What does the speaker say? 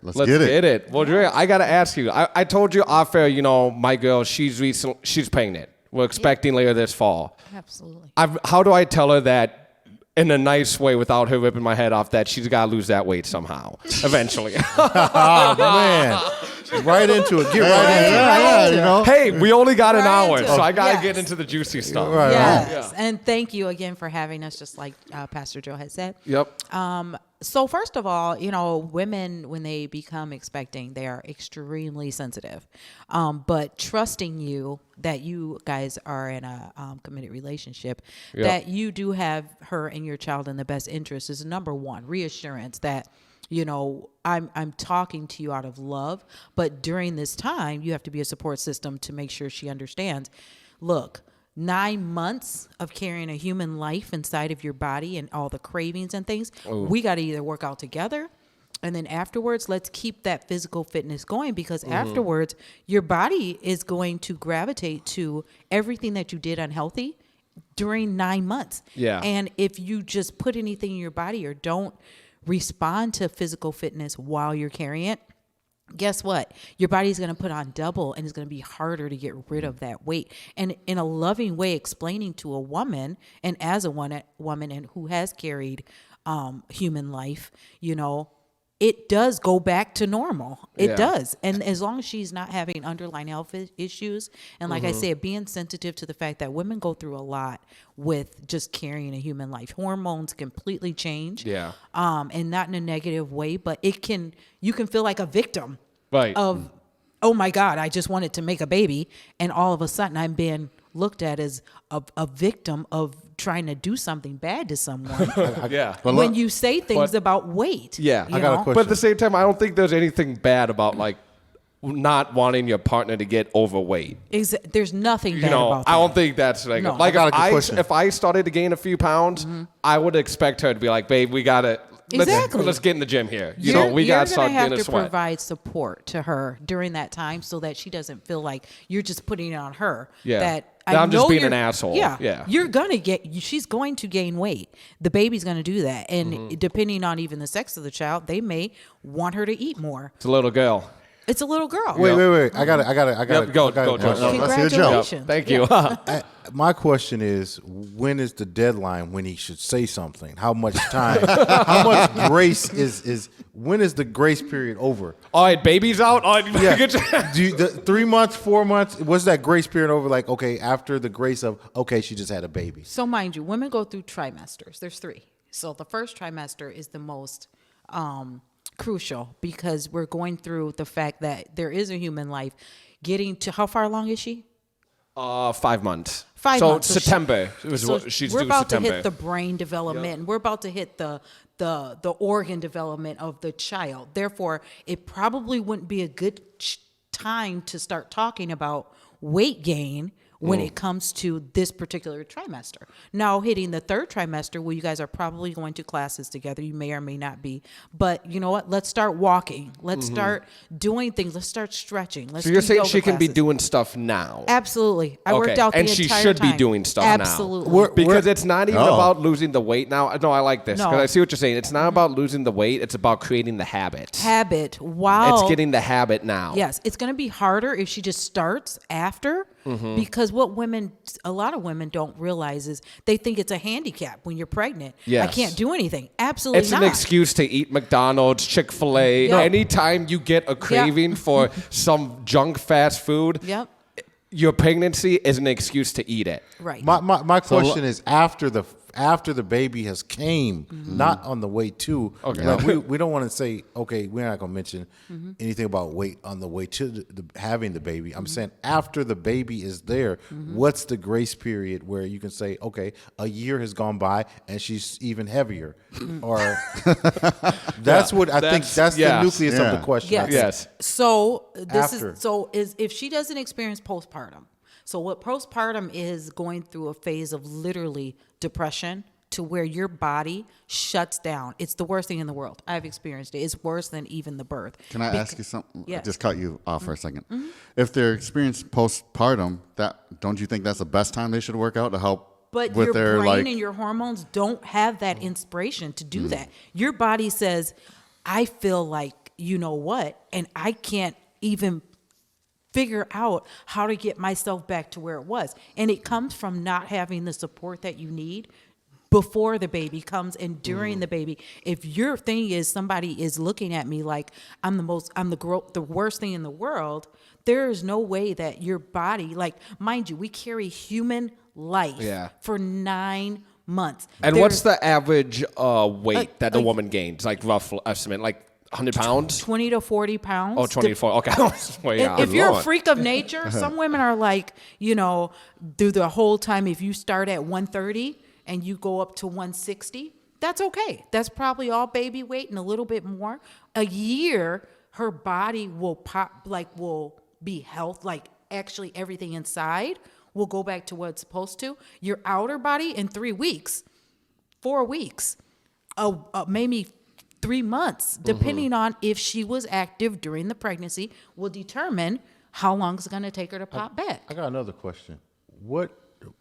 let's get it. Well, Dre, I got to ask you. I told you off air, my girl, she's pregnant. We're expecting later this fall. Absolutely. How do I tell her that in a nice way without her ripping my head off that she's got to lose that weight somehow, eventually? Oh, man. Right into it. Get right into it. Hey, we only got an hour, into so it. I got to Yes. get into the juicy stuff. Right. Yes. And thank you again for having us, just like Pastor Joe had said. Yep. So first of all, women, when they become expecting, they are extremely sensitive. But trusting you that you guys are in a committed relationship, that you do have her and your child in the best interest is number one. Reassurance that, I'm talking to you out of love, but during this time, you have to be a support system to make sure she understands. Look, 9 months of carrying a human life inside of your body and all the cravings and things, we got to either work out together, and then afterwards, let's keep that physical fitness going, because afterwards, your body is going to gravitate to everything that you did unhealthy during 9 months. Yeah. And if you just put anything in your body or don't respond to physical fitness while you're carrying it, guess what? Your body's going to put on double, and it's going to be harder to get rid of that weight. And in a loving way, explaining to a woman, and as a woman and who has carried human life, it does go back to normal. It does. And as long as she's not having underlying health issues, and like I said, being sensitive to the fact that women go through a lot with just carrying a human life. Hormones completely change. Yeah. And not in a negative way, but you can feel like a victim Right. of, oh my God, I just wanted to make a baby, and all of a sudden I'm being looked at as a victim of trying to do something bad to someone. Yeah. When you say things about weight. Yeah. I got a question. But at the same time, I don't think there's anything bad about not wanting your partner to get overweight. There's nothing bad about that. I don't think that's No. like I got a good question. if I started to gain a few pounds, I would expect her to be like, babe, we gotta Exactly. let's get in the gym here. We You're gotta start gonna have getting a to sweat. provide support to her during that time so that she doesn't feel like you're just putting it on her. Yeah. That I'm just know being you're- an asshole. Yeah. She's going to gain weight. The baby's going to do that. And depending on even the sex of the child, they may want her to eat more. It's a little girl. It's a little girl. Wait. I got it. Go, George. Let's hear Joe. Congratulations. Thank you. My question is, when is the deadline when he should say something? How much time? How much grace when is the grace period over? All right, baby's out. All right, Yeah. get your- 3 months, 4 months? Was that grace period over? Like, okay, after the grace of, okay, she just had a baby. So mind you, women go through trimesters. There's 3. So the first trimester is the most crucial, because we're going through the fact that there is a human life getting to, how far along is she? 5 months. 5 so months. So September is So what she's we're due about September. to hit the brain development, and we're about to hit the organ development of the child. Therefore, it probably wouldn't be a good time to start talking about weight gain when it comes to this particular trimester. Now, hitting the 3rd trimester, where you guys are probably going to classes together, you may or may not be, but you know what? Let's start walking. Let's start doing things. Let's start stretching. Let's So you're do saying yoga she can be classes. doing stuff now? Absolutely. I worked out the and entire she should time. be doing stuff now. Absolutely. Because it's not even Oh. about losing the weight now. No, I like this. No. Because I see what you're saying. It's not about losing the weight. It's about creating the habit. Wow. It's getting the habit now. Yes, it's going to be harder if she just starts after, because what a lot of women don't realize is they think it's a handicap when you're pregnant. Yes. I can't do anything. Absolutely It's not. an excuse to eat McDonald's, Chick-fil-A. Yep. Anytime you get a craving for some junk fast food, Yep. your pregnancy is an excuse to eat it. Right. My question is, after the baby has came, not on the way to. Okay. Like we don't want to say, okay, we're not going to mention anything about weight on the way to having the baby. I'm saying after the baby is there, what's the grace period where you can say, okay, a year has gone by and she's even heavier, or that's what I think. That's the nucleus of the question. I Yes. think. So this After. is if she doesn't experience postpartum. So what postpartum is, going through a phase of literally depression to where your body shuts down. It's the worst thing in the world. I've experienced it. It's worse than even the birth. Can I ask you something? Yes. I just cut you off for a second. If they're experiencing postpartum, don't you think that's the best time they should work out to help But with your their brain and your hormones don't have that inspiration to do that. Your body says, I feel like you know what, and I can't even figure out how to get myself back to where it was. And it comes from not having the support that you need before the baby comes and during the baby. If your thing is somebody is looking at me like I'm the worst thing in the world, there is no way that your body, like, mind you, we carry human life for 9 months. And what's the average weight that the woman gains? Like rough estimate, like 100 pounds? 20 to 40 pounds. Oh, 24. Okay. Way out. If you're a freak of nature, some women are like, through the whole time, if you start at 130 and you go up to 160, that's okay. That's probably all baby weight and a little bit more. A year, her body will pop, will be health, actually everything inside will go back to what it's supposed to. Your outer body in 3 weeks, 4 weeks, maybe 3 months, depending on if she was active during the pregnancy, will determine how long it's going to take her to pop back. I got another question. What